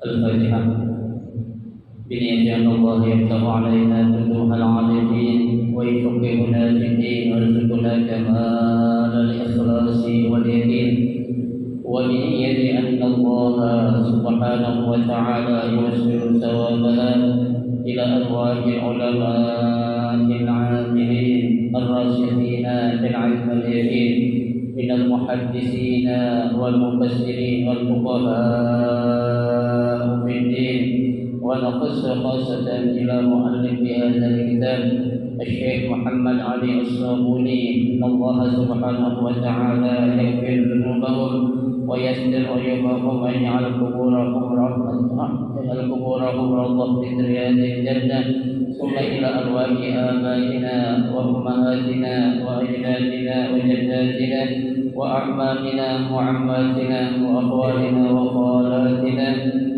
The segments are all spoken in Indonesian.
الفاتحة. بنية أن الله يفتح علينا فتوح العارفين ويفقهنا في الدين ويرزقنا كمال الإخلاص واليقين، وبنية أن الله سبحانه وتعالى يوسع ثوابها إلى أرواح العلماء العاملين الراسخين في العلم اليقين من المحدثين والمفسرين والفقهاء في الدين. ونخص خاصة إلى مؤلف هذا الكتاب الشيخ محمد علي الصابوني، إن الله سبحانه وتعالى يغفر ذنوبهم ويستر عيوبهم ويجعل قبورهم روضة من رياض الجنة. ثم إلى أرواح آبائنا وأمهاتنا وأجدادنا وجداتنا وأعمامنا وعماتنا وأخوالنا وخالاتنا،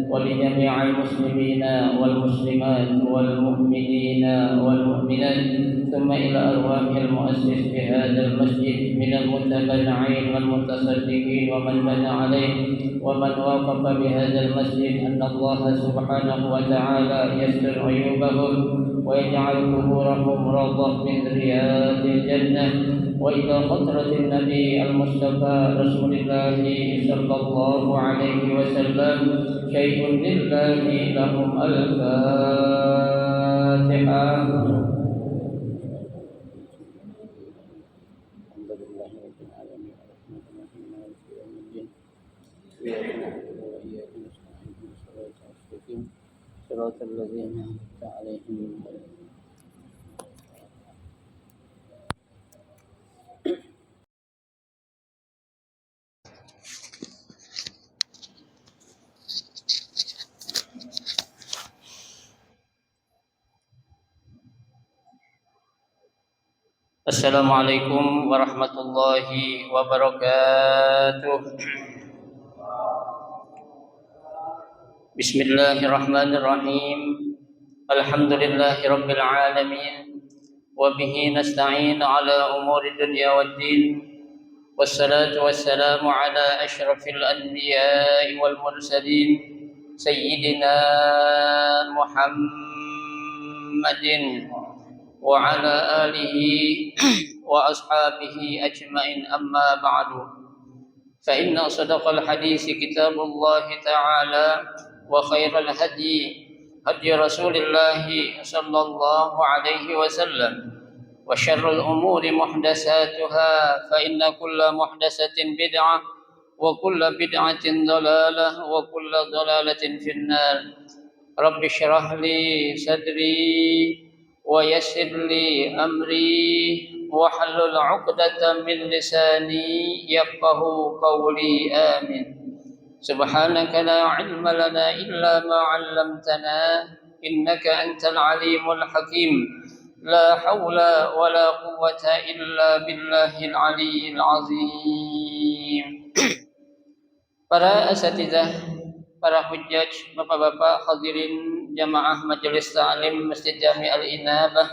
ولجميع المسلمين والمسلمات والمؤمنين والمؤمنات. ثم إلى أرواح المؤسس بهذا المسجد من المتبرعين والمتصدقين ومن بنى عليه ومن وافق بهذا المسجد، أن الله سبحانه وتعالى يستر عيوبهم ويجعل قبورهم روضة من رياض الجنة. وإلى حضرة النبي المصطفى رسول الله صلى الله عليه وسلم شيء لله لهم الفاتحة. صراط الذين أنعمت عليهم. Assalamualaikum warahmatullahi wabarakatuh. Bismillahirrahmanirrahim. Alhamdulillahi rabbil alamin. Wa bihi nasta'in ala umuri dunya waddin. Wassalatu wassalamu ala asyrafil anbiya'i wal mursalin sayyidina Muhammadin wa ala alihi wa ashabihi ajma'in, amma ba'du. Fa inna sadaqal hadisi kitabullahi ta'ala wa khairal hadi hadi Rasulillahi sallallahu alaihi wasallam wa syarrul umuri muhdatsatuha fa inna kulla muhdatsatin bid'ah wa kulla bid'atin dhalalah wa kulla dhalalatin finnar. Rabbi shrah li sadri wa yassir li amri wahlul 'uqdatam min lisani yafqahu qawli. Amin. Subhanaka la 'ilma lana illa ma 'allamtana innaka antal 'alimul hakim. La haula wa la quwwata illa billahil 'aliyyil 'azim. Para asatidzah, para hujjaj, bapak-bapak, hadirin jamaah majelis ta'lim Masjid Jami' Al-Inabah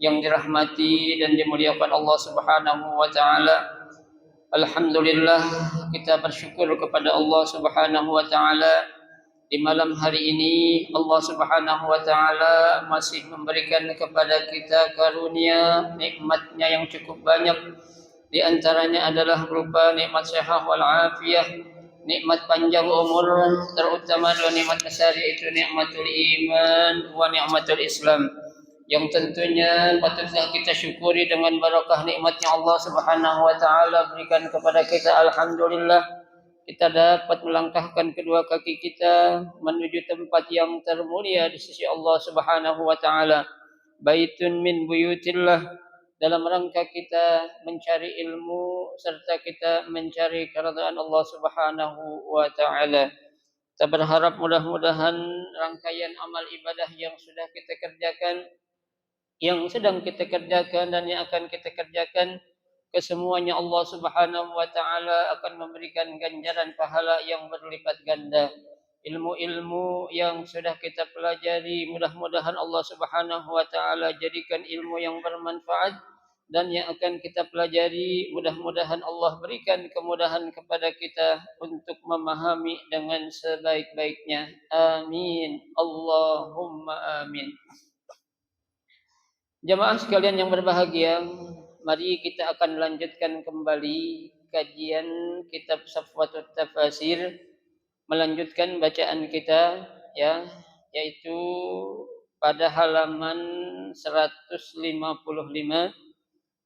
yang dirahmati dan dimuliakan Allah Subhanahu wa taala. Alhamdulillah, kita bersyukur kepada Allah Subhanahu wa taala di malam hari ini Allah Subhanahu wa taala masih memberikan kepada kita karunia nikmat-Nya yang cukup banyak. Di antaranya adalah berupa nikmat sehat wal afiyah, nikmat panjang umur, terutama dua nikmat besar, yaitu nikmatul iman wa nikmatul Islam, yang tentunya patutlah kita syukuri dengan barakah nikmatnya Allah Subhanahu wa taala berikan kepada kita. Alhamdulillah, kita dapat melangkahkan kedua kaki kita menuju tempat yang termulia di sisi Allah Subhanahu wa taala, baitun min buyutillah, dalam rangka kita mencari ilmu serta kita mencari keridhaan Allah Subhanahu wa taala. Kita berharap mudah-mudahan rangkaian amal ibadah yang sudah kita kerjakan, yang sedang kita kerjakan dan yang akan kita kerjakan, kesemuanya Allah Subhanahu wa taala akan memberikan ganjaran pahala yang berlipat ganda. Ilmu-ilmu yang sudah kita pelajari, mudah-mudahan Allah Subhanahu wa taala jadikan ilmu yang bermanfaat dan yang akan kita pelajari. Mudah-mudahan Allah berikan kemudahan kepada kita untuk memahami dengan sebaik-baiknya. Amin. Allahumma amin. Jamaah sekalian yang berbahagia, mari kita akan lanjutkan kembali kajian kitab Safwatut Tafasir, melanjutkan bacaan kita ya, yaitu pada halaman 155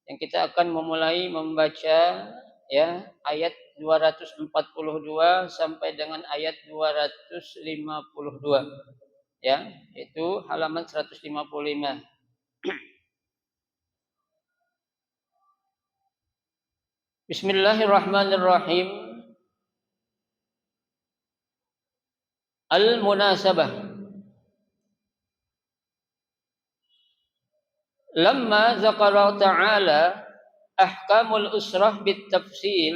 yang kita akan memulai membaca ya ayat 242 sampai dengan ayat 252 ya, itu halaman 155. Bismillahirrahmanirrahim. Al-munasabah. Lamma zakara ta'ala ahkamul usrah bitafsil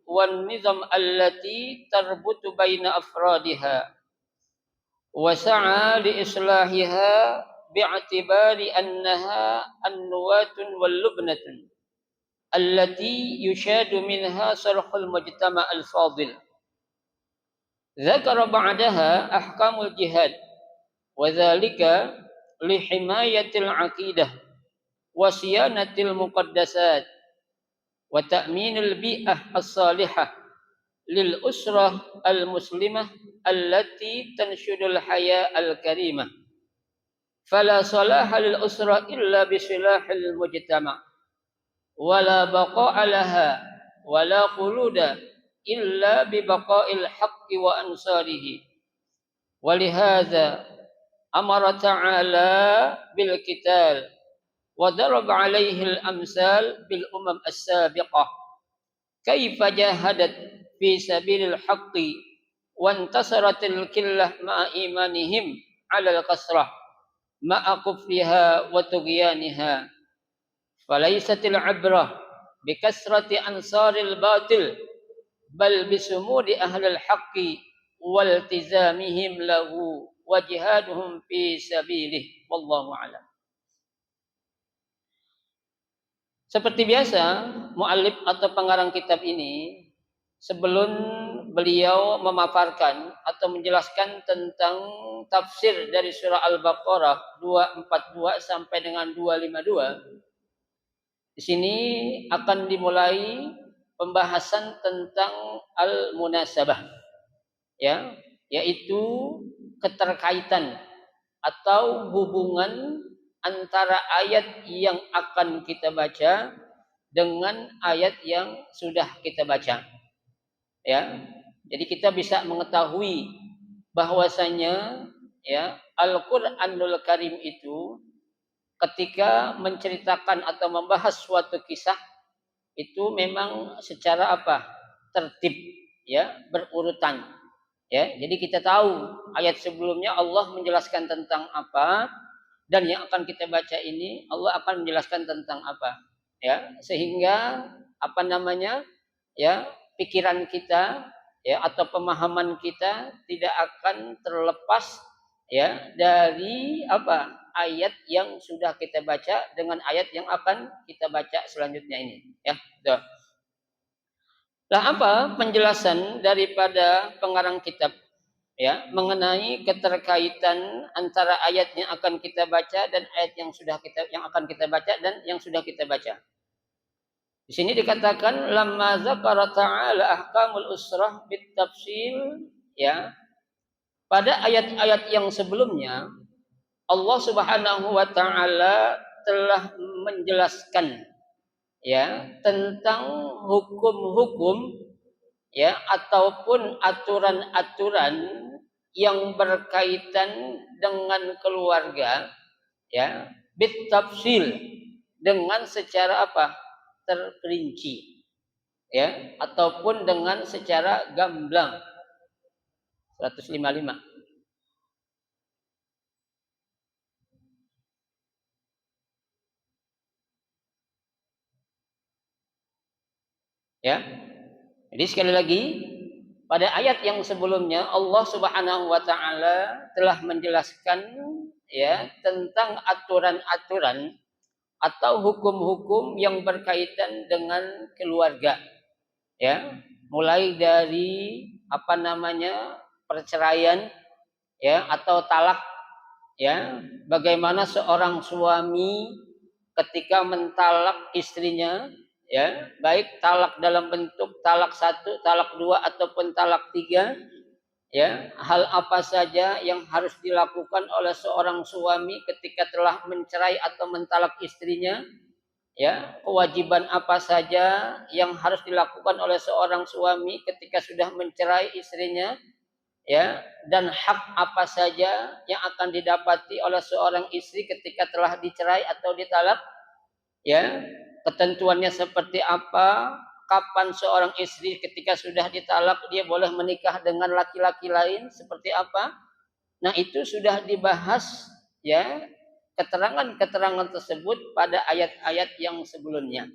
wan nizam allati tarbutu baina afradiha wa sa'a li islahiha bi'atibari annaha annuwatun wal lubnatun allati yushadu minha sarhul mujtama' al-fadil. Zakara ba'daha ahkamul jihad wa dhalika lihimayatil aqidah wa siyanatil muqaddasat wa ta'minil bi'ah as-salihah lil usrah al-muslimah allati tanshudul haya al-karimah. Fala salaha lil usrah illa bisilahil mujtama' wala baqa'a laha wala khuluda illa bibaqa'il haqqi wa ansarihi. Walihadza amara ta'ala bil qital wa daraba 'alaihi al-amsal bil umam as-sabiqah kaifa jahadat fi sabilil haqqi wa intasaratil qillah ma'a imanihim 'ala al-kasrah ma'a kufriha wa tughyaniha. Falaysatil 'ibrah bi kasrati ansaril batil bal bisumudi ahlil haqqi wal tizamihim lahu wa jihaduhum fi sabilih. Wallahu a'lam. Seperti biasa, muallif atau pengarang kitab ini sebelum beliau memaparkan atau menjelaskan tentang tafsir dari surah Al-Baqarah 242 sampai dengan 252, di sini akan dimulai pembahasan tentang al-munasabah ya, yaitu keterkaitan atau hubungan antara ayat yang akan kita baca dengan ayat yang sudah kita baca ya. Jadi kita bisa mengetahui bahwasanya ya Al-Qur'anul Karim itu ketika menceritakan atau membahas suatu kisah itu memang secara apa? Tertib ya, berurutan. Ya, jadi kita tahu ayat sebelumnya Allah menjelaskan tentang apa dan yang akan kita baca ini Allah akan menjelaskan tentang apa. Ya, sehingga apa namanya? Ya, pikiran kita ya atau pemahaman kita tidak akan terlepas ya dari apa? Ayat yang sudah kita baca dengan ayat yang akan kita baca selanjutnya ini ya. Tuh. Lah apa penjelasan daripada pengarang kitab ya mengenai keterkaitan antara ayat yang akan kita baca dan ayat yang akan kita baca dan yang sudah kita baca. Di sini dikatakan lamma zakara ta'ala ahkamul usrah bitafsil ya. Pada ayat-ayat yang sebelumnya Allah Subhanahu wa taala telah menjelaskan ya tentang hukum-hukum ya ataupun aturan-aturan yang berkaitan dengan keluarga ya bitafsil dengan secara apa? Terperinci ya ataupun dengan secara gamblang. 155 ya. Jadi sekali lagi pada ayat yang sebelumnya Allah Subhanahu wa taala telah menjelaskan ya tentang aturan-aturan atau hukum-hukum yang berkaitan dengan keluarga, ya, mulai dari perceraian, ya, atau talak, ya, bagaimana seorang suami ketika mentalak istrinya, ya, baik talak dalam bentuk talak satu, talak dua, ataupun talak tiga, ya, hal apa saja yang harus dilakukan oleh seorang suami ketika telah mencerai atau mentalak istrinya, ya, kewajiban apa saja yang harus dilakukan oleh seorang suami ketika sudah mencerai istrinya, ya, dan hak apa saja yang akan didapati oleh seorang istri ketika telah dicerai atau ditalak, ya, ketentuannya seperti apa, kapan seorang istri ketika sudah ditalak dia boleh menikah dengan laki-laki lain seperti apa. Nah, itu sudah dibahas, ya, keterangan-keterangan tersebut pada ayat-ayat yang sebelumnya,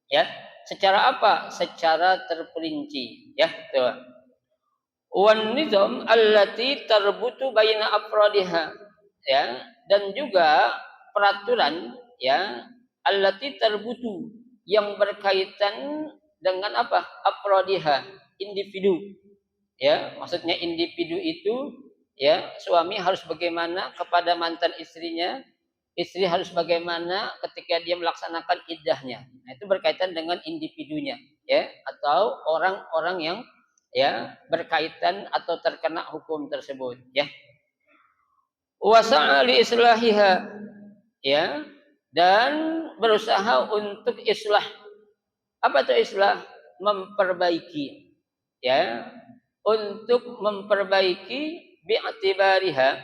ya. Secara apa? Secara terperinci, ya, tuh. Wan nizam allati tarbutu baina afradiha, ya, dan juga peraturan, ya, allati tarbutu yang berkaitan dengan apa? Afradiha, individu. Ya, maksudnya individu itu, ya, suami harus bagaimana kepada mantan istrinya, istri harus bagaimana ketika dia melaksanakan iddahnya. Nah, itu berkaitan dengan individunya, ya, atau orang-orang yang, ya, berkaitan atau terkena hukum tersebut, ya. Wasa'a li islahiha, ya, dan berusaha untuk islah. Apa itu islah? Memperbaiki, ya, untuk memperbaiki bi'atibariha,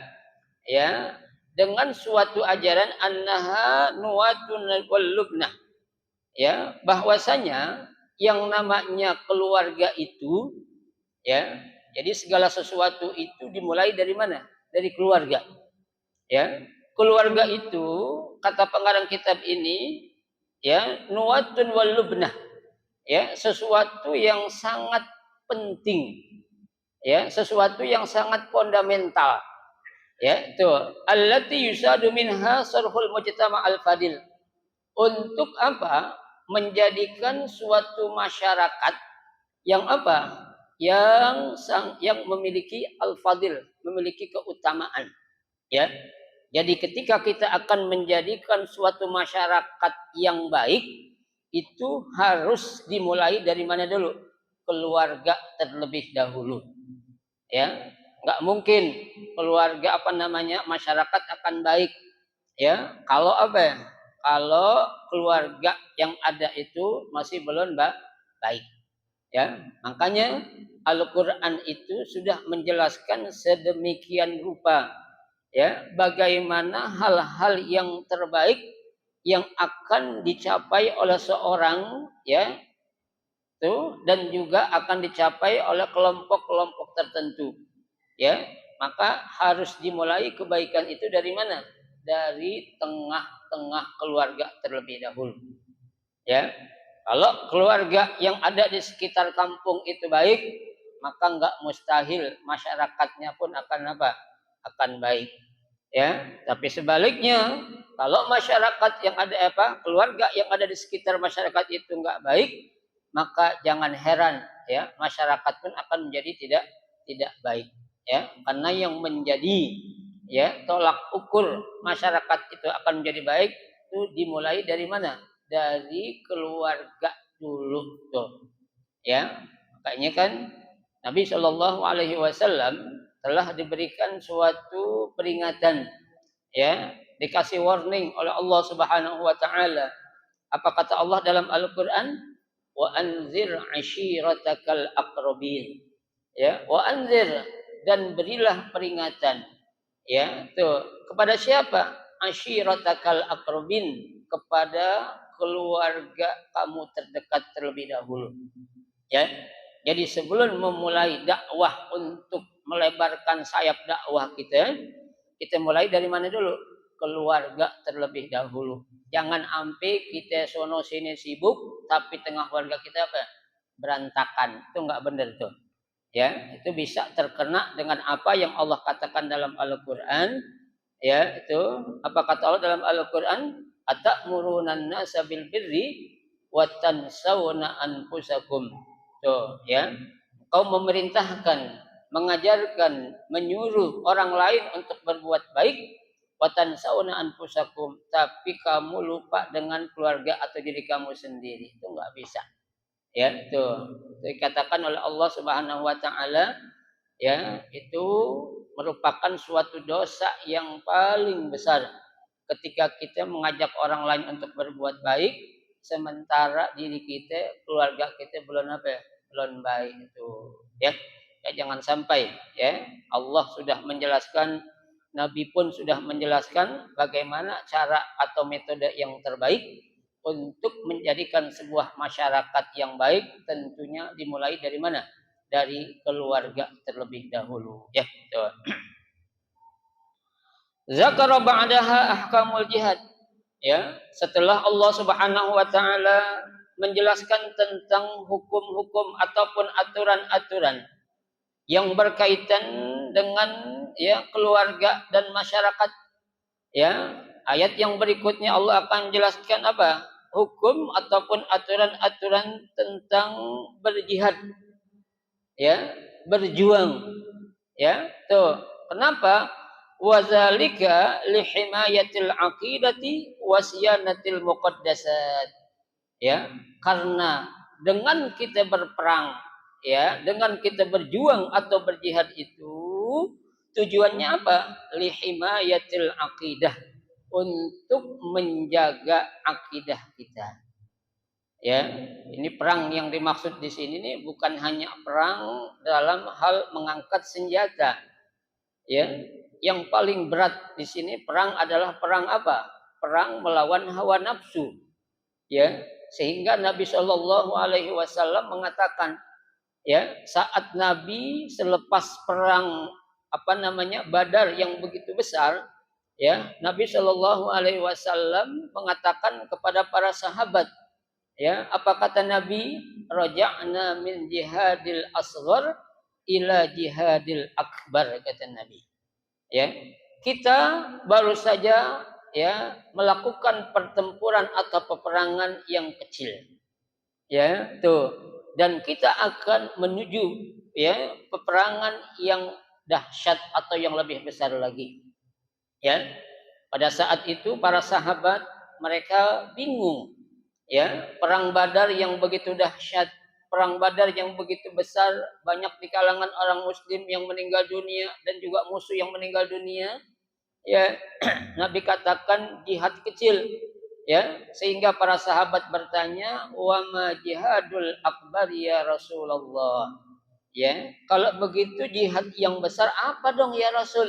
ya, dengan suatu ajaran annaha nuwatun wal lubnah, ya, bahwasanya yang namanya keluarga itu, ya, jadi segala sesuatu itu dimulai dari mana? Dari keluarga, ya. Keluarga itu kata pengarang kitab ini, ya, nuwatun wal lubnah, ya, sesuatu yang sangat penting, ya, sesuatu yang sangat fundamental, ya, itu allati yusadu minha sarhul mujtama al fadil, untuk apa? Menjadikan suatu masyarakat yang apa? Yang memiliki al fadil, memiliki keutamaan, ya. Jadi ketika kita akan menjadikan suatu masyarakat yang baik, itu harus dimulai dari mana dulu? Keluarga terlebih dahulu, ya. Nggak mungkin keluarga masyarakat akan baik, ya, kalau apa? Kalau keluarga yang ada itu masih belum baik, ya. Makanya Al-Qur'an itu sudah menjelaskan sedemikian rupa, ya, bagaimana hal-hal yang terbaik yang akan dicapai oleh seorang, ya, tuh, dan juga akan dicapai oleh kelompok-kelompok tertentu, ya. Maka harus dimulai kebaikan itu dari mana? Dari tengah-tengah keluarga terlebih dahulu, ya. Kalau keluarga yang ada di sekitar kampung itu baik, maka enggak mustahil masyarakatnya pun akan apa? Akan baik, ya. Tapi sebaliknya, kalau masyarakat yang ada keluarga yang ada di sekitar masyarakat itu enggak baik, maka jangan heran, ya, masyarakat pun akan menjadi tidak baik, ya. Karena yang menjadi, ya, tolak ukur masyarakat itu akan menjadi baik itu dimulai dari mana? Dari keluarga dulu tuh, ya. Makanya kan Nabi Shallallahu Alaihi Wasallam telah diberikan suatu peringatan, ya, dikasih warning oleh Allah Subhanahu Wa Taala. Apa kata Allah dalam Al-Quran? Wa anzir ashiratakal aqrabin, ya, wa anzir, dan berilah peringatan, ya, tuh, kepada siapa? Ashiratakal aqrabin, kepada keluarga kamu terdekat terlebih dahulu, ya. Jadi sebelum memulai dakwah untuk melebarkan sayap dakwah kita mulai dari mana dulu? Keluarga terlebih dahulu. Jangan sampai kita sono sini sibuk tapi tengah keluarga kita apa? Berantakan. Itu enggak benar tuh. Ya, itu bisa terkena dengan apa yang Allah katakan dalam Al-Qur'an, ya, itu apa kata Allah dalam Al-Qur'an? Atamuruna an-nasa bil birri wa tansawna anfusakum. Tuh, ya. Kau memerintahkan, mengajarkan, menyuruh orang lain untuk berbuat baik, wa tansawna anfusakum, tapi kamu lupa dengan keluarga atau diri kamu sendiri. Itu enggak bisa. Ya, tuh. Dikatakan oleh Allah Subhanahu wa taala, ya, itu merupakan suatu dosa yang paling besar ketika kita mengajak orang lain untuk berbuat baik sementara diri kita, keluarga kita belum belum baik itu, ya. Ya, jangan sampai, ya. Allah sudah menjelaskan, Nabi pun sudah menjelaskan bagaimana cara atau metode yang terbaik untuk menjadikan sebuah masyarakat yang baik, tentunya dimulai dari mana? Dari keluarga terlebih dahulu, ya. Tuh. Zakara ba'daha ahkamul jihad. Ya, setelah Allah Subhanahu wa taala menjelaskan tentang hukum-hukum ataupun aturan-aturan yang berkaitan dengan, ya, keluarga dan masyarakat, ya, ayat yang berikutnya Allah akan menjelaskan apa? Hukum ataupun aturan-aturan tentang berjihad, ya, berjuang, ya. Tuh, kenapa? Wazalika lihimayatil aqidati wasiyanatil muqaddasat. Ya, karena dengan kita berperang, ya, dengan kita berjuang atau berjihad itu tujuannya apa? Lihimayatil aqidah, untuk menjaga akidah kita. Ya, ini perang yang dimaksud di sini nih bukan hanya perang dalam hal mengangkat senjata. Ya, yang paling berat di sini perang adalah perang apa? Perang melawan hawa nafsu. Ya, sehingga Nabi Shallallahu Alaihi Wasallam mengatakan, ya, saat Nabi selepas perang Badar yang begitu besar, ya, Nabi Shallallahu Alaihi Wasallam mengatakan kepada para sahabat, ya, apa kata Nabi? Raja'na min jihadil asghar ila jihadil akbar, kata Nabi. Ya, kita baru saja, ya, melakukan pertempuran atau peperangan yang kecil. Ya, tuh. Dan kita akan menuju, ya, peperangan yang dahsyat atau yang lebih besar lagi. Ya. Pada saat itu para sahabat mereka bingung. Ya, perang Badar yang begitu dahsyat, perang Badar yang begitu besar, banyak di kalangan orang muslim yang meninggal dunia dan juga musuh yang meninggal dunia. Ya, Nabi katakan jihad kecil, ya, sehingga para sahabat bertanya, wa ma jihadul akbar ya Rasulullah. Ya, kalau begitu jihad yang besar apa dong ya Rasul?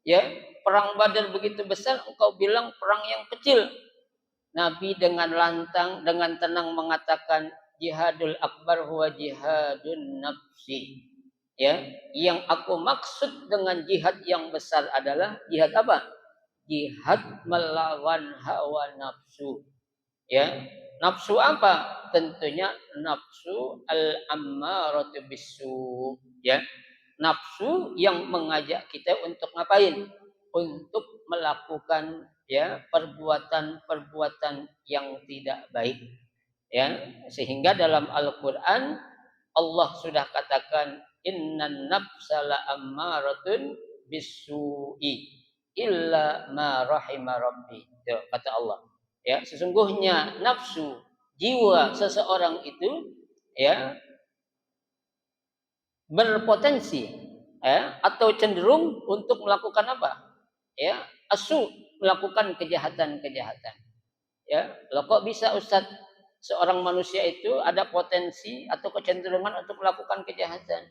Ya, perang Badar begitu besar, engkau bilang perang yang kecil. Nabi dengan lantang, dengan tenang mengatakan, jihadul akbar huwa jihadun nafsi. Ya, yang aku maksud dengan jihad yang besar adalah jihad apa? Jihad melawan hawa nafsu. Ya, nafsu apa? Tentunya nafsu al-ammaratu bisu. Ya, nafsu yang mengajak kita untuk ngapain? Untuk melakukan, ya, perbuatan-perbuatan yang tidak baik. Ya, sehingga dalam Al-Qur'an Allah sudah katakan innan nafsa la ammaratun bisu'i illa ma rahima rabbi. Itu kata Allah. Ya, sesungguhnya nafsu, jiwa seseorang itu, ya, berpotensi, ya, atau cenderung untuk melakukan apa? Ya, asu, melakukan kejahatan-kejahatan. Ya, loh kok bisa Ustadz, seorang manusia itu ada potensi atau kecenderungan untuk melakukan kejahatan?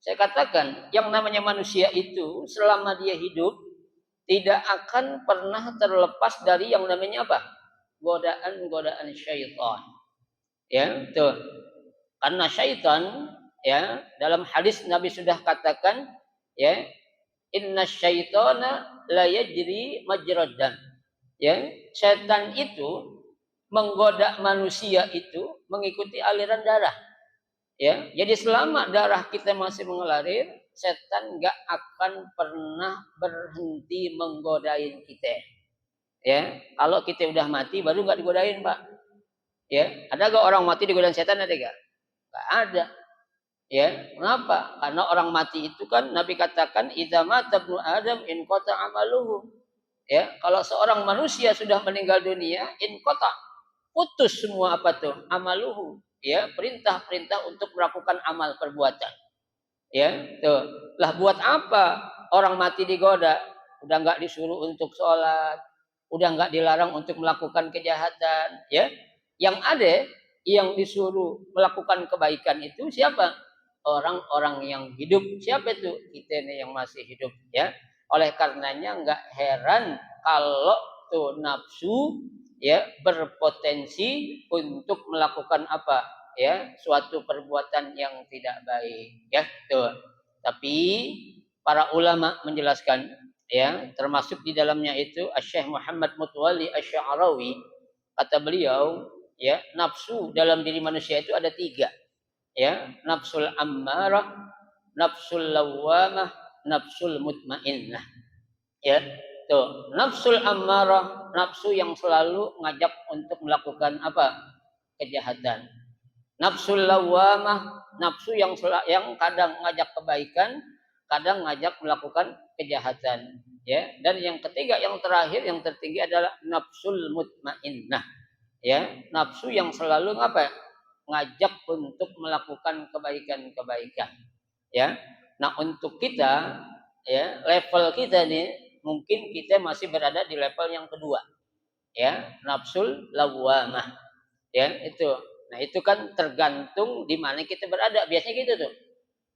Saya katakan, yang namanya manusia itu selama dia hidup tidak akan pernah terlepas dari yang namanya apa? Godaan-godaan syaitan. Ya, tuh. Karena syaitan, ya, dalam hadis Nabi sudah katakan, ya, inna syaitana la yajri majrad dam. Ya, setan itu menggoda manusia itu mengikuti aliran darah. Ya, jadi selama darah kita masih mengalir, setan gak akan pernah berhenti menggodain kita. Ya, kalau kita udah mati baru nggak digodain, Pak. Ya, ada gak orang mati digodain setan, ada gak? Nggak ada. Ya, kenapa? Karena orang mati itu kan Nabi katakan idza mata ibnu Adam in qata amaluhu. Ya, kalau seorang manusia sudah meninggal dunia, in qata, putus semua apa tuh? Amaluhu. Ya, perintah-perintah untuk melakukan amal perbuatan. Ya, tuh. Lah buat apa orang mati digoda? Udah nggak disuruh untuk sholat, udah nggak dilarang untuk melakukan kejahatan, ya. Yang ada yang disuruh melakukan kebaikan itu siapa? Orang-orang yang hidup. Siapa itu? Kita ini yang masih hidup, ya. Oleh karenanya nggak heran kalau tuh nafsu ya berpotensi untuk melakukan apa? Ya, suatu perbuatan yang tidak baik, ya. Tuh. Tapi para ulama menjelaskan, ya, termasuk di dalamnya itu Syekh Muhammad Mutwalli Asy-Sya'rawi, kata beliau, ya, nafsu dalam diri manusia itu ada tiga, ya, nafsul ammarah, nafsul lawamah, nafsul mutmainnah, ya. Tuh, nafsul ammarah, nafsu yang selalu ngajak untuk melakukan apa? Kejahatan. Nafsul lawamah, nafsu yang kadang ngajak kebaikan, kadang ngajak melakukan kejahatan, ya. Dan yang ketiga, yang terakhir, yang tertinggi adalah nafsul mutmainnah, ya. Nafsu yang selalu apa? Ngajak untuk melakukan kebaikan-kebaikan, ya. Nah, untuk kita, ya, level kita nih mungkin kita masih berada di level yang kedua, ya, nafsul lawamah, ya, itu. Nah, itu kan tergantung di mana kita berada, biasanya gitu tuh,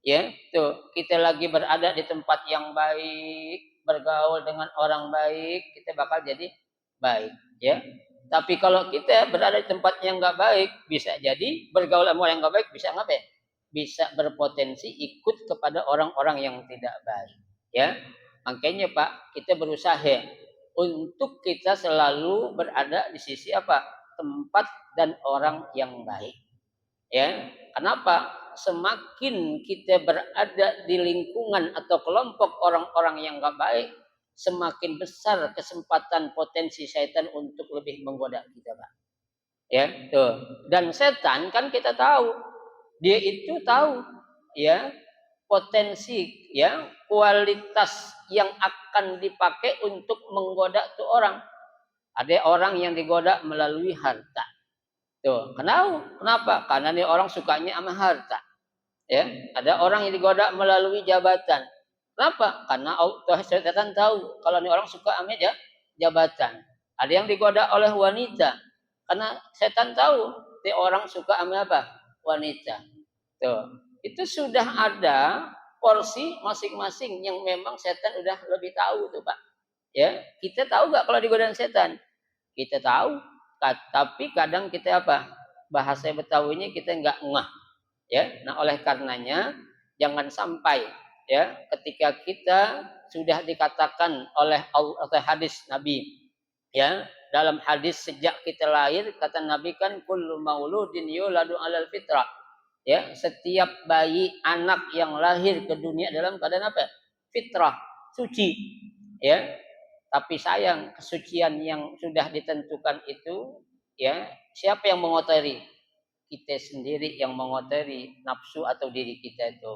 ya. Tuh, kita lagi berada di tempat yang baik, bergaul dengan orang baik, kita bakal jadi baik, ya. Tapi kalau kita berada di tempat yang nggak baik, bisa jadi bergaul sama orang yang nggak baik, bisa ngapain? Bisa berpotensi ikut kepada orang-orang yang tidak baik, ya. Makanya Pak, kita berusaha untuk kita selalu berada di sisi apa? Tempat dan orang yang baik, ya. Kenapa? Semakin kita berada di lingkungan atau kelompok orang-orang yang nggak baik, semakin besar kesempatan potensi setan untuk lebih menggoda kita, Pak. Ya, tuh. Dan setan kan kita tahu, dia itu tahu, ya, potensi, ya, kualitas yang akan dipakai untuk menggoda tuh orang. Ada orang yang digoda melalui harta. Tuh, kenapa? Karena nih orang sukanya sama harta. Ya, ada orang yang digoda melalui jabatan. Kenapa? Karena setan tahu kalau nih orang suka sama jabatan. Ada yang digoda oleh wanita. Karena setan tahu nih orang suka sama apa? Wanita. Tuh, itu sudah ada porsi masing-masing yang memang setan udah lebih tahu tuh, Pak. Ya, kita tahu nggak kalau digodain setan? Kita tahu, tapi kadang kita apa? Bahasa Betawinya kita nggak ngeh, ya. Nah, oleh karenanya jangan sampai, ya, ketika kita sudah dikatakan oleh Allah, atau hadis Nabi, ya, dalam hadis sejak kita lahir kata Nabi kan kullu mauludin yuladu alal fitrah, ya, setiap bayi anak yang lahir ke dunia dalam keadaan apa? Fitrah, suci, ya. Tapi sayang, kesucian yang sudah ditentukan itu, ya, siapa yang mengotori? Kita sendiri yang mengotori nafsu atau diri kita itu,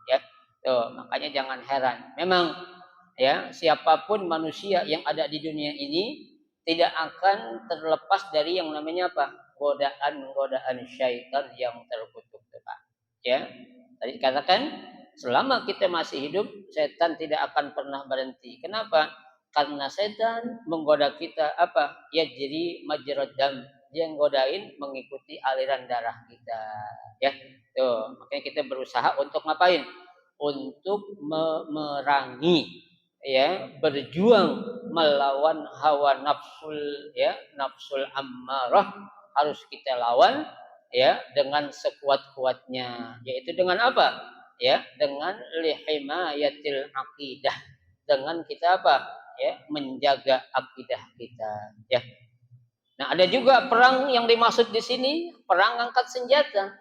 ya. Tuh, makanya jangan heran. Memang, ya, siapapun manusia yang ada di dunia ini tidak akan terlepas dari yang namanya apa? Godaan-godaan syaitan yang terkutuk, Pak. Ya. Tadi katakan selama kita masih hidup, setan tidak akan pernah berhenti. Kenapa? Karena setan menggoda kita apa? Ya, jadi majrad dam. Dia nggodain mengikuti aliran darah kita, ya. Tuh, makanya kita berusaha untuk ngapain? Untuk memerangi, ya, berjuang melawan hawa nafsul, ya, nafsul ammarah harus kita lawan, ya, dengan sekuat-kuatnya, yaitu dengan apa? Ya, dengan lihimayatil aqidah, dengan kita apa? Ya, menjaga akidah kita, ya. Nah, ada juga perang yang dimaksud di sini, perang angkat senjata,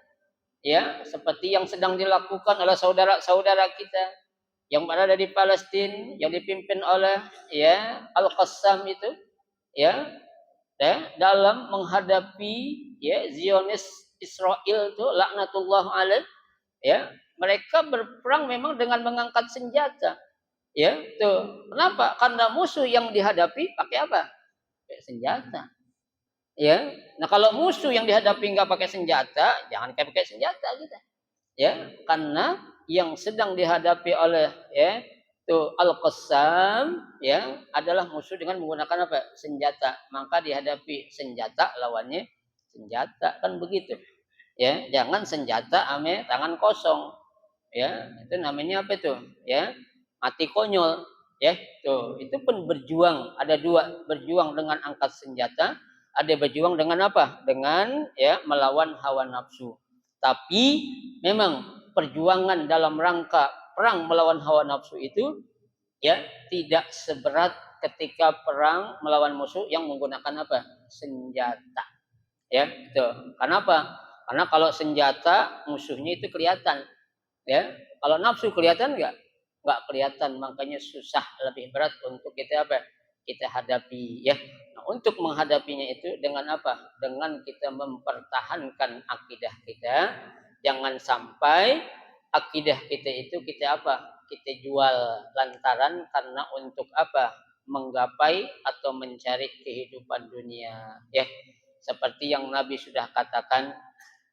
ya, seperti yang sedang dilakukan oleh saudara-saudara kita yang berada di Palestina yang dipimpin oleh, ya, Al-Qassam itu, ya, dalam menghadapi ya Zionis Israel itu laknatullah alaih, ya, mereka berperang memang dengan mengangkat senjata. Ya, tuh. Kenapa? Karena musuh yang dihadapi pakai apa? Pakai senjata. Ya. Nah, kalau musuh yang dihadapi nggak pakai senjata, jangan kayak pakai senjata kita. Ya, karena yang sedang dihadapi oleh ya tuh Al-Qassam ya adalah musuh dengan menggunakan apa? Senjata. Maka dihadapi senjata lawannya senjata, kan begitu. Ya, jangan senjata ame tangan kosong. Ya, itu namanya apa itu? Ya, mati konyol. Ya, tuh. Itu pun berjuang, ada dua, berjuang dengan angkat senjata, ada berjuang dengan apa? Dengan ya melawan hawa nafsu. Tapi memang perjuangan dalam rangka perang melawan hawa nafsu itu ya tidak seberat ketika perang melawan musuh yang menggunakan apa? Senjata. Ya, itu. Kenapa? Karena kalau senjata musuhnya itu kelihatan. Ya, kalau nafsu kelihatan nggak? Nggak kelihatan, makanya susah, lebih berat untuk kita apa? Kita hadapi ya. Nah, untuk menghadapinya itu dengan apa? Dengan kita mempertahankan akidah kita. Jangan sampai akidah kita itu kita apa? Kita jual lantaran karena untuk apa? Menggapai atau mencari kehidupan dunia. Ya, seperti yang Nabi sudah katakan,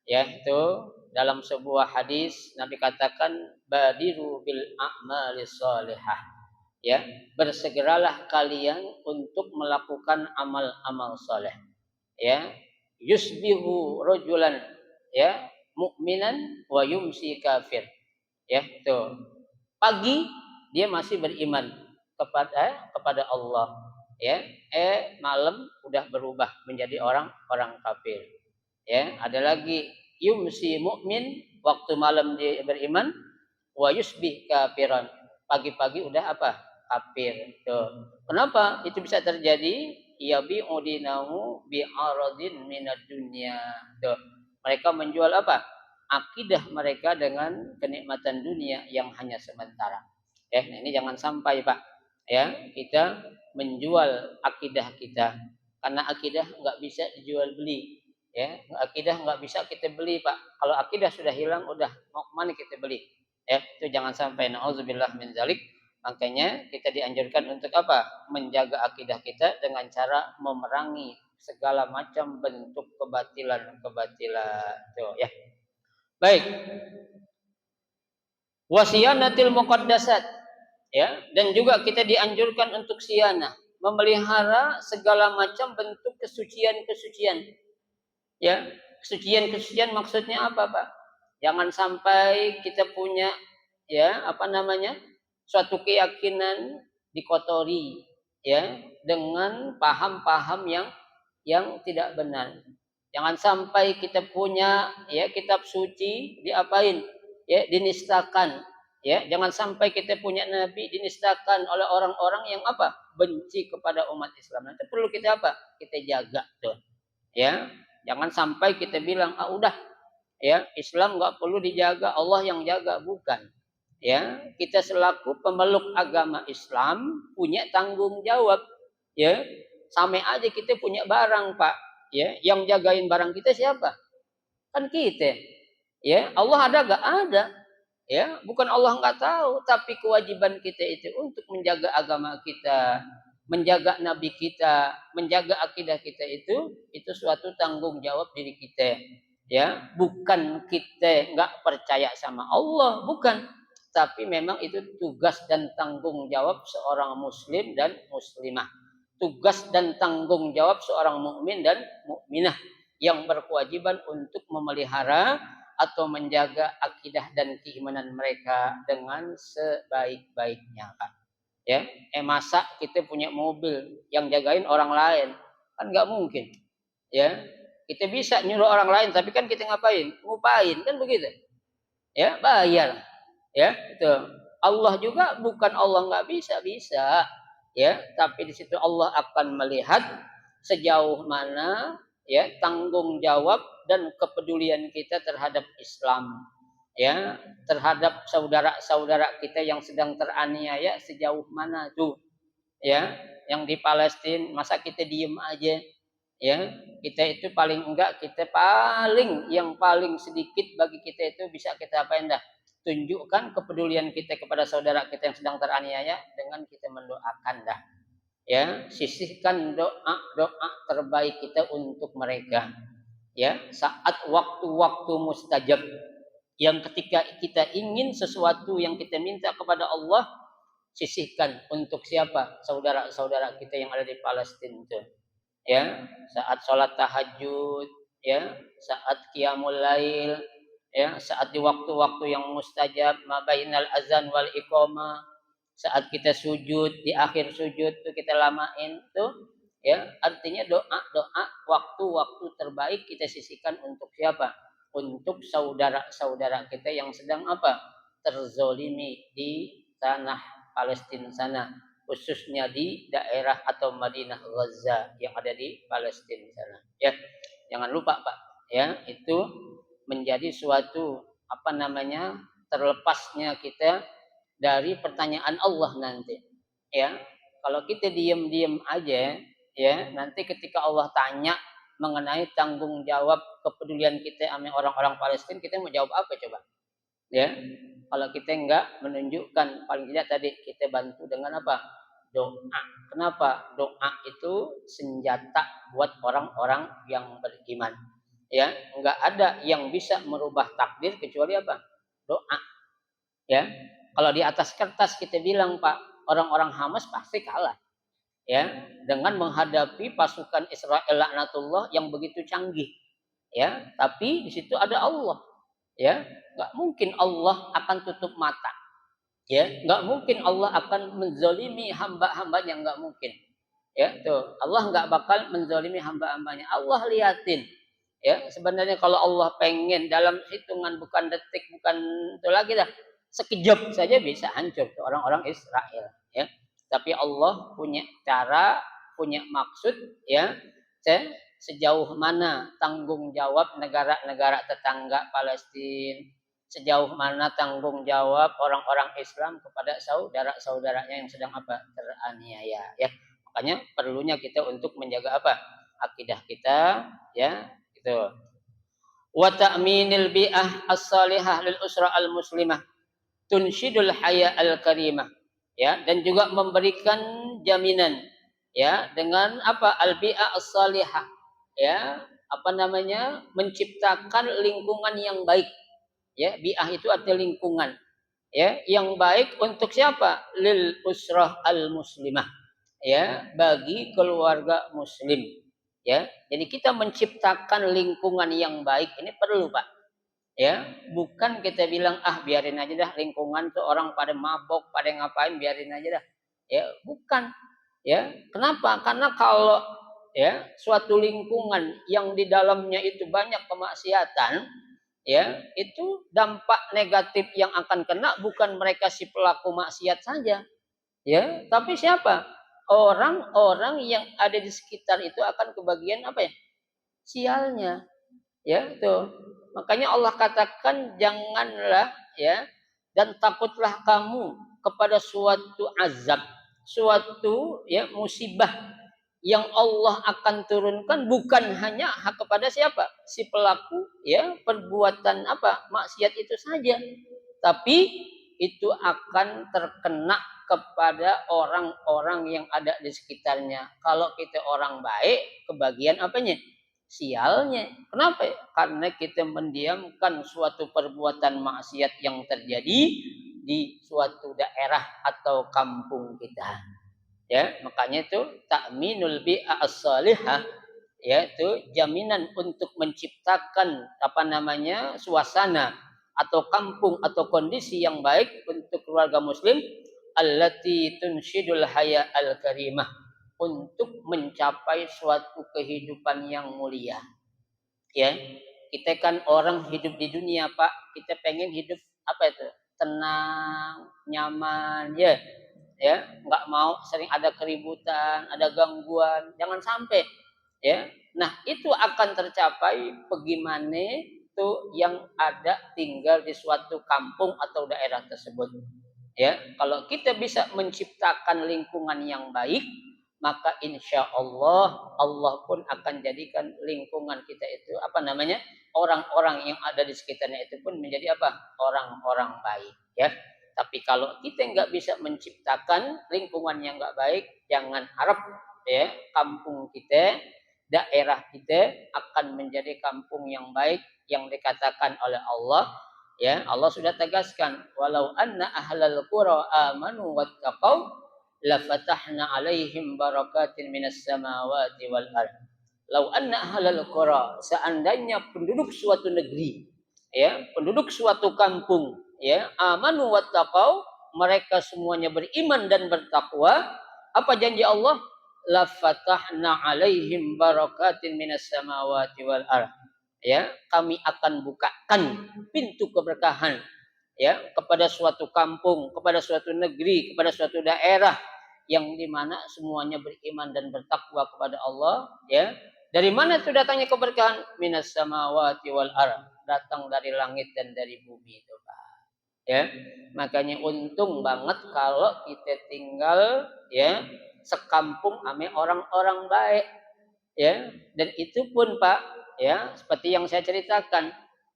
ya itu dalam sebuah hadis Nabi katakan badiru bil a'malis shalihah, ya bersegeralah kalian untuk melakukan amal-amal soleh, ya yusbihu rajulan ya mukminan wa yumsi kafir, ya itu pagi dia masih beriman kepada Allah, ya malam udah berubah menjadi orang kafir. Ya, ada lagi yumsi mukmin, waktu malam dia beriman, wa yusbih kafiran. Pagi-pagi udah apa? Kafir. Tuh. Kenapa itu bisa terjadi? Ya bi'udinahu bi'aradin minad dunya. Tuh. Mereka menjual apa? Akidah mereka dengan kenikmatan dunia yang hanya sementara. Nah ini jangan sampai, Pak. Ya, kita menjual akidah kita. Karena akidah nggak bisa dijual beli. Ya, akidah nggak bisa kita beli, Pak. Kalau akidah sudah hilang, udah mau kemana kita beli? Ya, itu jangan sampai. Nauzubillah min zalik. Makanya kita dianjurkan untuk apa? Menjaga akidah kita dengan cara memerangi segala macam bentuk kebatilan. Tuh, ya. Baik. Wasiyanatil muqaddasat. Ya, dan juga kita dianjurkan untuk sianah, memelihara segala macam bentuk kesucian-kesucian. Ya, kesucian-kesucian maksudnya apa, Pak? Jangan sampai kita punya ya, apa namanya? Suatu keyakinan dikotori ya dengan paham-paham yang tidak benar. Jangan sampai kita punya ya kitab suci diapain? Ya, dinistakan. Ya, jangan sampai kita punya nabi dinistakan oleh orang-orang yang apa? Benci kepada umat Islam. Nanti perlu kita apa? Kita jaga tuh. Ya, jangan sampai kita bilang udah ya Islam nggak perlu dijaga, Allah yang jaga, bukan. Ya, kita selaku pemeluk agama Islam punya tanggung jawab. Ya, sama aja kita punya barang, Pak. Ya, yang jagain barang kita siapa? Kan kita. Ya, Allah ada gak? Ada. Ya, bukan Allah nggak tahu, tapi kewajiban kita itu untuk menjaga agama kita, menjaga nabi kita, menjaga akidah kita itu suatu tanggung jawab diri kita. Ya, bukan kita nggak percaya sama Allah, bukan. Tapi memang itu tugas dan tanggung jawab seorang muslim dan muslimah. Tugas dan tanggung jawab seorang mukmin dan mukminah yang berkewajiban untuk memelihara atau menjaga akidah dan keimanan mereka dengan sebaik-baiknya, Pak. Ya, masa kita punya mobil yang jagain orang lain? Kan nggak mungkin. Ya, kita bisa nyuruh orang lain, tapi kan kita ngapain? Ngupain, kan begitu. Ya, bayar. Ya, itu. Allah juga bukan Allah nggak bisa. Ya, tapi di situ Allah akan melihat sejauh mana ya tanggung jawab dan kepedulian kita terhadap Islam, ya terhadap saudara-saudara kita yang sedang teraniaya sejauh mana tuh, ya yang di Palestina, masa kita diem aja? Ya, kita itu paling enggak, kita yang paling sedikit bagi kita itu bisa kita apain dah? Tunjukkan kepedulian kita kepada saudara kita yang sedang teraniaya dengan kita mendoakan dah. Ya, sisihkan doa terbaik kita untuk mereka. Ya, saat waktu-waktu mustajab yang ketika kita ingin sesuatu yang kita minta kepada Allah, sisihkan untuk siapa? Saudara-saudara kita yang ada di Palestina itu. Ya, saat sholat tahajud, ya, saat qiyamul lail, ya, saat di waktu-waktu yang mustajab, mabainal azan wal iqamah, saat kita sujud, di akhir sujud tuh kita lamain tuh, ya, artinya doa waktu-waktu terbaik kita sisihkan untuk siapa? Untuk saudara-saudara kita yang sedang apa? Terzolimi di tanah Palestina sana, khususnya di daerah atau Madinah Gaza yang ada di Palestina sana. Ya, jangan lupa Pak, ya, itu menjadi suatu apa namanya, terlepasnya kita dari pertanyaan Allah nanti. Ya, kalau kita diam-diam aja, ya, nanti ketika Allah tanya mengenai tanggung jawab kepedulian kita sama orang-orang Palestina, kita mau jawab apa coba? Ya, kalau kita enggak menunjukkan, paling tidak tadi kita bantu dengan apa? Doa. Kenapa? Doa itu senjata buat orang-orang yang beriman. Ya, enggak ada yang bisa merubah takdir kecuali apa? Doa. Ya, kalau di atas kertas kita bilang Pak, orang-orang Hamas pasti kalah. Ya, dengan menghadapi pasukan Israel laknatullah yang begitu canggih. Ya, tapi di situ ada Allah. Ya, nggak mungkin Allah akan tutup mata. Ya, nggak mungkin Allah akan menzalimi hamba-hambanya, nggak mungkin. Ya, tuh Allah nggak bakal menzalimi hamba-hambanya. Allah liatin. Ya, sebenarnya kalau Allah pengen dalam hitungan bukan detik, bukan itu lagi dah, sekejap saja bisa hancur tuh orang-orang Israel. Ya, tapi Allah punya cara, punya maksud. Ya, sejauh mana tanggung jawab negara-negara tetangga Palestina, sejauh mana tanggung jawab orang-orang Islam kepada saudara-saudaranya yang sedang apa? Teraniaya. Ya, makanya perlunya kita untuk menjaga apa? Akidah kita, ya, gitu. Wa ta'minil bi'ah as-salihah lil usra al-muslimah tunshidul haya al-karimah. Ya, dan juga memberikan jaminan, ya, dengan apa? Al-bi'ah as-salihah. Ya, apa namanya? Menciptakan lingkungan yang baik. Ya, bi'ah itu artinya lingkungan. Ya, yang baik untuk siapa? Lil usrah al-muslimah. Ya, bagi keluarga muslim. Ya, jadi kita menciptakan lingkungan yang baik ini perlu Pak. Ya, bukan kita bilang biarin aja dah lingkungan tuh orang pada mabok, pada ngapain, biarin aja dah. Ya, bukan. Ya, kenapa? Karena kalau ya suatu lingkungan yang di dalamnya itu banyak kemaksiatan, ya, itu dampak negatif yang akan kena bukan mereka si pelaku maksiat saja. Ya, tapi siapa? Orang-orang yang ada di sekitar itu akan kebagian apa ya? Sialnya. Ya, tuh. Makanya Allah katakan janganlah, ya, dan takutlah kamu kepada suatu azab, suatu ya musibah yang Allah akan turunkan bukan hanya kepada siapa? Si pelaku ya perbuatan apa? Maksiat itu saja. Tapi itu akan terkena kepada orang-orang yang ada di sekitarnya. Kalau kita orang baik, kebagian apanya? Sialnya. Kenapa? Karena kita mendiamkan suatu perbuatan maksiat yang terjadi di suatu daerah atau kampung kita. Ya, makanya itu ta'minul bi'a as-salihah, yaitu jaminan untuk menciptakan apa namanya? Suasana atau kampung atau kondisi yang baik untuk keluarga muslim allati tunshidul haya al-karimah, untuk mencapai suatu kehidupan yang mulia. Ya, kita kan orang hidup di dunia Pak, kita pengen hidup apa itu? Tenang, nyaman, ya. Ya, nggak mau sering ada keributan, ada gangguan, jangan sampai. Ya, nah itu akan tercapai bagaimana itu yang ada tinggal di suatu kampung atau daerah tersebut. Ya, kalau kita bisa menciptakan lingkungan yang baik, maka insya Allah Allah pun akan jadikan lingkungan kita itu orang-orang yang ada di sekitarnya itu pun menjadi orang-orang baik, ya. Tapi kalau kita nggak bisa menciptakan lingkungan yang nggak baik, jangan harap ya kampung kita, daerah kita akan menjadi kampung yang baik yang dikatakan oleh Allah. Ya, Allah sudah tegaskan, walau anna ahlal qura amanu wattaqau lafatahna alaihim barakatin minas samawati wal ardh. Lau anna ahlal qura, seandainya penduduk suatu negeri, ya, penduduk suatu kampung, ya, amanu wattaqau, mereka semuanya beriman dan bertakwa, apa janji Allah? La fatahna alaihim barakatin minas samawati wal ardh. Ya, kami akan bukakan pintu keberkahan, ya, kepada suatu kampung, kepada suatu negeri, kepada suatu daerah yang dimana semuanya beriman dan bertakwa kepada Allah, ya. Dari mana itu datangnya keberkahan? Minas samawati wal ardh, datang dari langit dan dari bumi itu, Pak. Ya, makanya untung banget kalau kita tinggal, ya, sekampung ame orang-orang baik, ya. Dan itu pun, Pak, ya, seperti yang saya ceritakan,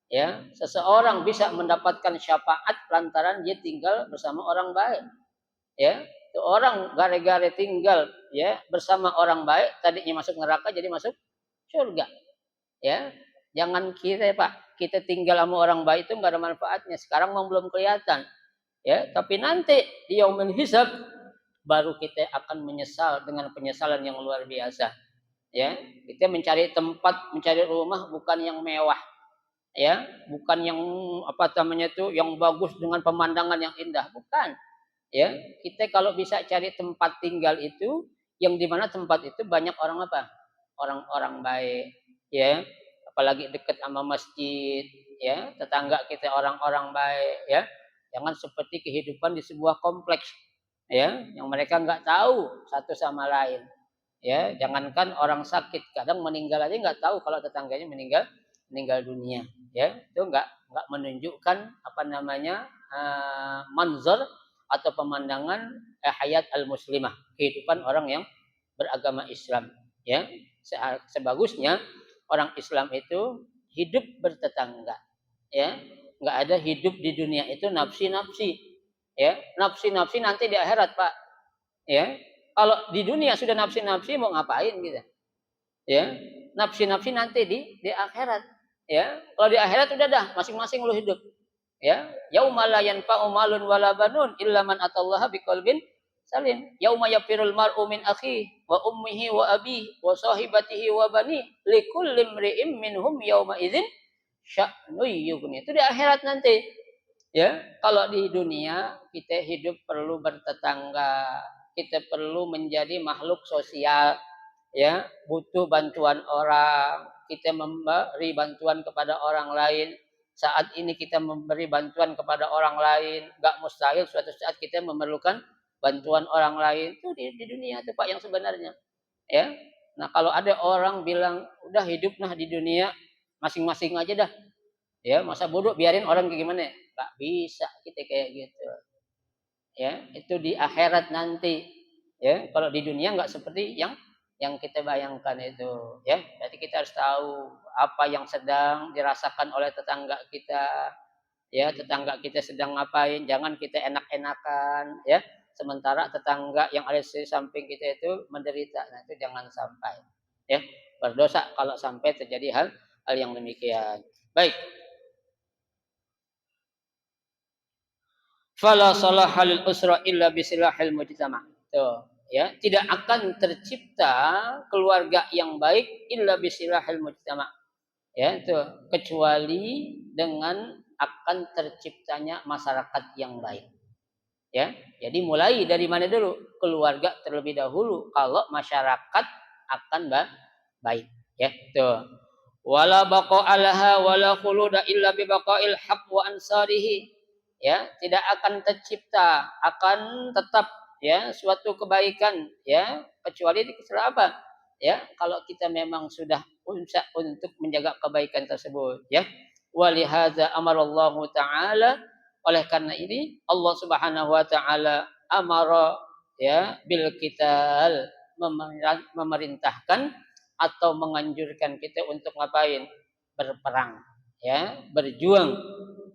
ya, seseorang bisa mendapatkan syafaat lantaran dia tinggal bersama orang baik, ya. Itu orang gara-gara tinggal, ya, bersama orang baik, tadinya masuk neraka jadi masuk surga, ya. Jangan kira, Pak, kita tinggal sama orang baik itu nggak ada manfaatnya. Sekarang belum kelihatan, ya. Tapi nanti di yaumul hisab baru kita akan menyesal dengan penyesalan yang luar biasa, ya. Kita mencari tempat, mencari rumah bukan yang mewah, ya, bukan yang yang bagus dengan pemandangan yang indah, bukan, ya. Kita kalau bisa cari tempat tinggal itu yang dimana tempat itu banyak orang-orang baik, ya, apalagi dekat sama masjid, ya, tetangga kita orang-orang baik, ya. Jangan seperti kehidupan di sebuah kompleks, ya, yang mereka nggak tahu satu sama lain, ya. Jangankan orang sakit, kadang meninggal aja nggak tahu kalau tetangganya meninggal dunia, ya. Itu nggak menunjukkan manzar atau pemandangan hayat al-muslimah, kehidupan orang yang beragama Islam, ya. Sebagusnya orang Islam itu hidup bertetangga, ya. Nggak ada hidup di dunia itu nafsi-nafsi, ya. Nafsi-nafsi nanti di akhirat, Pak, ya. Kalau di dunia sudah nafsi-nafsi mau ngapain gitu, ya. Nafsi-nafsi nanti di akhirat, ya. Kalau di akhirat udah dah masing-masing lu hidup, ya. Yauma la yanfa'u malun wala banun illa man atallaha biqalbin salim. Yauma yafirul mar'u min akhihi wa ummihi wa abihi wa sahibatihi wa bani likulli imri'in minhum yauma idzin sya'nu yughni. Itu di akhirat nanti, ya. Kalau di dunia kita hidup perlu bertetangga, kita perlu menjadi makhluk sosial, ya, butuh bantuan orang, kita memberi bantuan kepada orang lain. Saat ini kita memberi bantuan kepada orang lain, gak mustahil suatu saat kita memerlukan bantuan orang lain. Itu di dunia itu, Pak, yang sebenarnya, ya. Nah, kalau ada orang bilang udah hidup di dunia masing-masing aja dah, ya, masa bodoh biarin orang kayak gimana, gak bisa kita kayak gitu, ya. Itu di akhirat nanti, ya. Kalau di dunia nggak seperti yang kita bayangkan itu, ya. Jadi kita harus tahu apa yang sedang dirasakan oleh tetangga kita, ya. Tetangga kita sedang ngapain, jangan kita enak-enakan, ya, sementara tetangga yang ada di samping kita itu menderita. Nah, itu jangan sampai, ya. Berdosa kalau sampai terjadi hal yang demikian. Baik. Fala salaha lil usra illa bisilahil mujtama'. Tuh, ya, tidak akan tercipta keluarga yang baik illa bisilahil mujtama'. Ya, itu kecuali dengan akan terciptanya masyarakat yang baik. Ya, jadi mulai dari mana dulu? Keluarga terlebih dahulu kalau masyarakat akan baik, ya. Tuh. Wala baqa'alaha wala khuluda illa bi baqa'il haqq wa ansarihi. Ya, tidak akan tercipta, akan tetap, ya, suatu kebaikan, ya, kecuali setelah apa? Ya, kalau kita memang sudah usaha untuk menjaga kebaikan tersebut, ya. Walihadza amarallahu taala, oleh karena ini Allah Subhanahu wa taala amara, ya, bil qital, memerintahkan atau menganjurkan kita untuk ngapain? Berperang, ya, berjuang.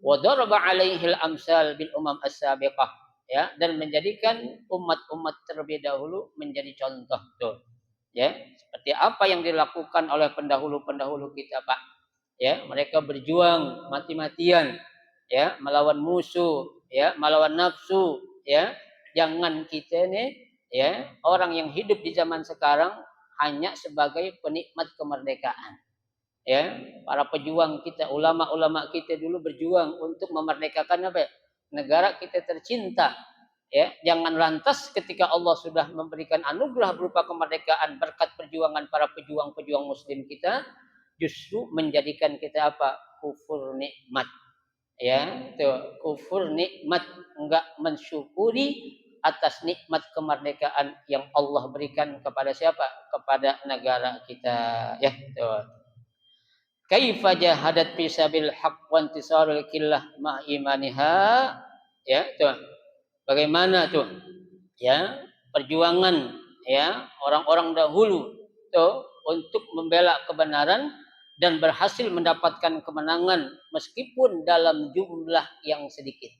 Wa daraba 'alaihil amsal bil umam as-sabiqah, ya, dan menjadikan umat-umat terlebih dahulu menjadi contoh tuh. Ya, seperti apa yang dilakukan oleh pendahulu-pendahulu kita, Pak. Ya, mereka berjuang mati-matian, ya, melawan musuh, ya, melawan nafsu, ya. Jangan kita nih, ya, orang yang hidup di zaman sekarang hanya sebagai penikmat kemerdekaan. Ya, para pejuang kita, ulama-ulama kita dulu berjuang untuk memerdekakan apa? Negara kita tercinta. Ya, jangan lantas ketika Allah sudah memberikan anugerah berupa kemerdekaan berkat perjuangan para pejuang-pejuang muslim kita, justru menjadikan kita apa? Kufur nikmat. Ya, itu kufur nikmat, enggak mensyukuri atas nikmat kemerdekaan yang Allah berikan kepada siapa? Kepada negara kita. Ya, itu. Kaifa jahadat fi sabil haqq wa intisarul killah ma imaniha. Ya, itu. Bagaimana tuh? Ya, perjuangan, ya, orang-orang dahulu tuh untuk membela kebenaran dan berhasil mendapatkan kemenangan meskipun dalam jumlah yang sedikit,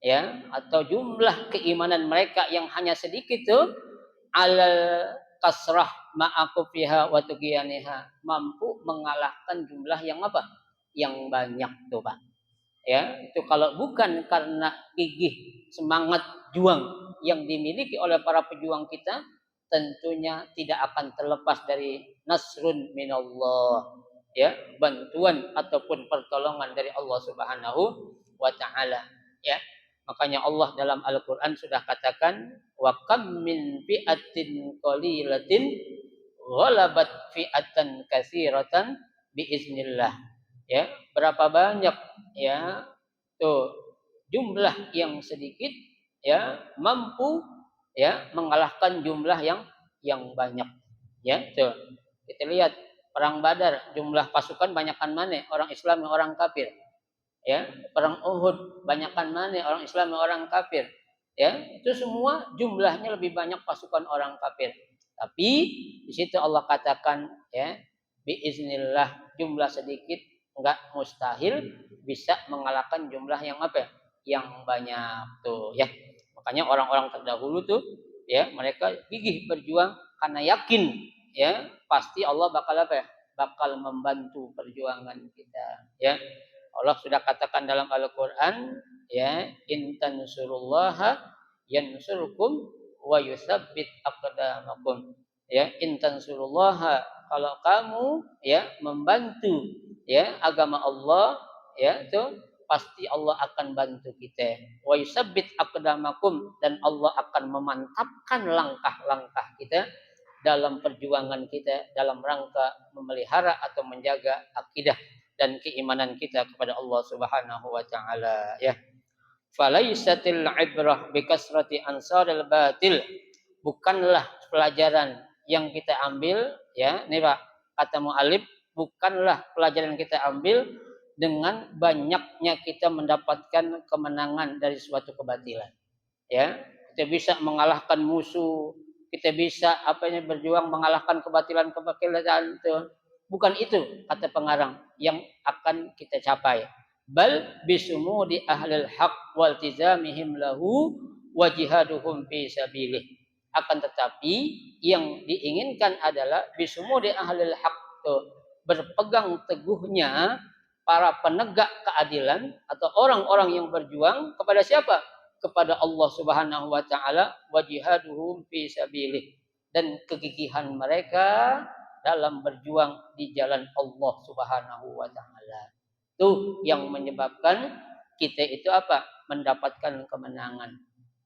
ya, atau jumlah keimanan mereka yang hanya sedikit tuh alal kasrah ma'akufiha wa tughiyaniha, mampu mengalahkan jumlah yang apa? Yang banyak tuh, Pak. Ya, itu kalau bukan karena gigih semangat juang yang dimiliki oleh para pejuang kita, tentunya tidak akan terlepas dari nasrun minallah, ya, bantuan ataupun pertolongan dari Allah Subhanahu wa taala, ya. Makanya Allah dalam Al-Qur'an sudah katakan wa kam min fi'atin qalilatin ghalabat fi'atan katsiratan biiznillah. Ya, berapa banyak, ya, tuh jumlah yang sedikit, ya, mampu, ya, mengalahkan jumlah yang banyak. Ya, tuh. Kita lihat perang Badar, jumlah pasukan banyakan mana? Orang Islam dan orang kafir. Ya, perang Uhud banyakan mana? Orang Islam dan orang kafir. Ya, itu semua jumlahnya lebih banyak pasukan orang kafir. Tapi di situ Allah katakan, ya, biiznillah, jumlah sedikit enggak mustahil bisa mengalahkan jumlah yang apa? Yang banyak tuh, ya. Makanya orang-orang terdahulu tuh, ya, mereka gigih berjuang karena yakin, ya, pasti Allah bakal apa? Bakal membantu perjuangan kita, ya. Allah sudah katakan dalam Al-Qur'an, ya, in tansurullaha yansurkum wa yutsabbit aqdamakum. Ya, in tansurullaha, kalau kamu, ya, membantu, ya, agama Allah, ya, itu pasti Allah akan bantu kita. Wa yutsabbit aqdamakum, dan Allah akan memantapkan langkah-langkah kita dalam perjuangan kita dalam rangka memelihara atau menjaga akidah dan keimanan kita kepada Allah Subhanahu wa taala, ya. Falaisatil ibrah bikasrati ansaril batil. Bukanlah pelajaran yang kita ambil, ya, nih Pak, kata mu'alif, bukanlah pelajaran yang kita ambil dengan banyaknya kita mendapatkan kemenangan dari suatu kebatilan. Ya, kita bisa mengalahkan musuh, kita bisa berjuang mengalahkan kebatilan-kebatilan itu. Bukan itu kata pengarang yang akan kita capai. Bal bisumudi ahlil haq wal tizamihim lahu wa jihaduhum fi sabilih. Akan tetapi yang diinginkan adalah bisumudi ahlil haq, berpegang teguhnya para penegak keadilan atau orang-orang yang berjuang kepada siapa? Kepada Allah Subhanahu wa taala, wa jihaduhum fi sabilih, dan kegigihan mereka dalam berjuang di jalan Allah Subhanahu wa taala. Itu yang menyebabkan kita itu apa? Mendapatkan kemenangan.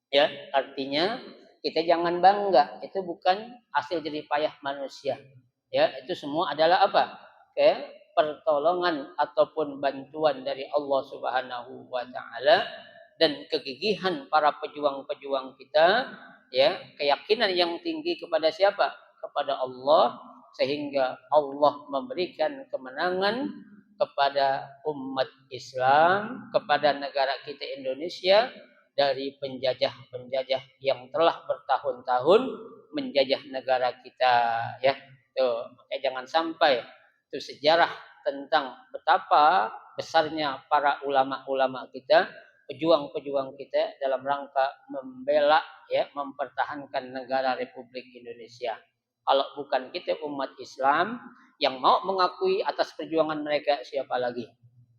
Ya, artinya kita jangan bangga, itu bukan hasil jerih payah manusia. Ya, itu semua adalah apa? Pertolongan ataupun bantuan dari Allah Subhanahu wa taala, dan kegigihan para pejuang-pejuang kita, ya, keyakinan yang tinggi kepada siapa? Kepada Allah, sehingga Allah memberikan kemenangan kepada umat Islam, kepada negara kita Indonesia dari penjajah-penjajah yang telah bertahun-tahun menjajah negara kita, ya. Tuh, makanya jangan sampai itu sejarah tentang betapa besarnya para ulama-ulama kita, pejuang-pejuang kita dalam rangka membela, ya, mempertahankan negara Republik Indonesia. Kalau bukan kita umat Islam yang mau mengakui atas perjuangan mereka, siapa lagi?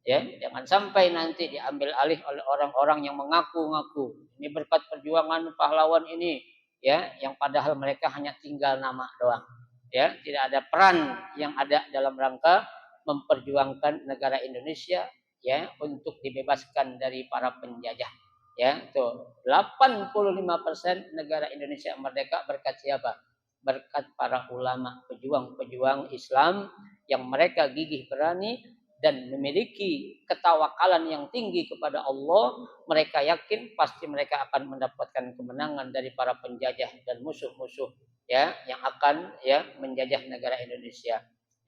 Ya, jangan sampai nanti diambil alih oleh orang-orang yang mengaku-ngaku ini berkat perjuangan pahlawan ini, ya, yang padahal mereka hanya tinggal nama doang. Ya, tidak ada peran yang ada dalam rangka memperjuangkan negara Indonesia, ya, untuk dibebaskan dari para penjajah. Ya, tuh 85% negara Indonesia merdeka berkat siapa? Berkat para ulama, pejuang-pejuang Islam yang mereka gigih berani dan memiliki ketawakalan yang tinggi kepada Allah. Mereka yakin pasti mereka akan mendapatkan kemenangan dari para penjajah dan musuh-musuh, ya, yang akan, ya, menjajah negara Indonesia.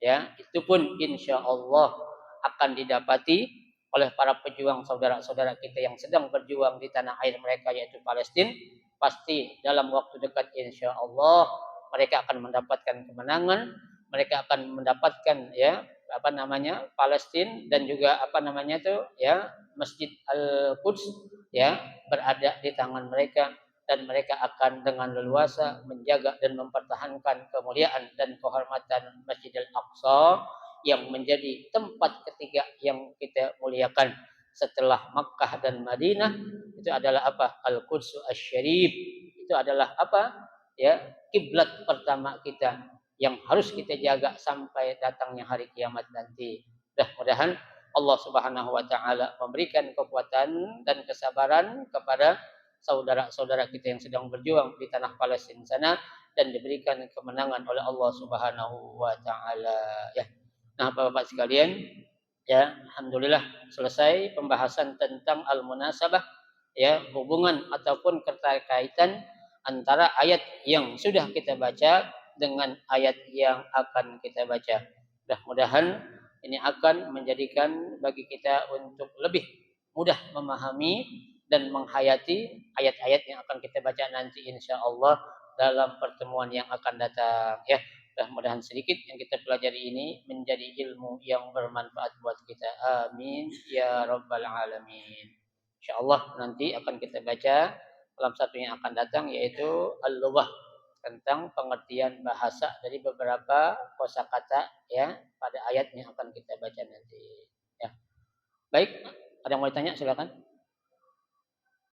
Ya, itu pun insya Allah akan didapati oleh para pejuang saudara-saudara kita yang sedang berjuang di tanah air mereka yaitu Palestina. Pasti dalam waktu dekat insya Allah mereka akan mendapatkan kemenangan, mereka akan mendapatkan, ya, apa namanya, Palestina dan juga apa namanya tuh, ya, Masjid Al-Quds, ya, berada di tangan mereka dan mereka akan dengan leluasa menjaga dan mempertahankan kemuliaan dan kehormatan Masjidil Aqsa yang menjadi tempat ketiga yang kita muliakan setelah Makkah dan Madinah. Itu adalah apa? Al-Quds Asy-Syarif. Itu adalah apa? Ya, kiblat pertama kita yang harus kita jaga sampai datangnya hari kiamat nanti. Mudah-mudahan Allah Subhanahu wa taala memberikan kekuatan dan kesabaran kepada saudara-saudara kita yang sedang berjuang di tanah Palestina sana dan diberikan kemenangan oleh Allah Subhanahu wa taala, ya. Nah, Bapak-bapak sekalian, ya, alhamdulillah selesai pembahasan tentang al-munasabah, ya, hubungan ataupun keterkaitan antara ayat yang sudah kita baca dengan ayat yang akan kita baca. Mudah-mudahan ini akan menjadikan bagi kita untuk lebih mudah memahami dan menghayati ayat-ayat yang akan kita baca nanti insya Allah dalam pertemuan yang akan datang, ya. Mudah-mudahan sedikit yang kita pelajari ini menjadi ilmu yang bermanfaat buat kita. Amin ya rabbal alamin. Insyaallah nanti akan kita baca dalam satu yang akan datang yaitu al-lughah, tentang pengertian bahasa dari beberapa kosakata, ya, pada ayat yang akan kita baca nanti, ya. Baik, ada yang mau ditanya silakan.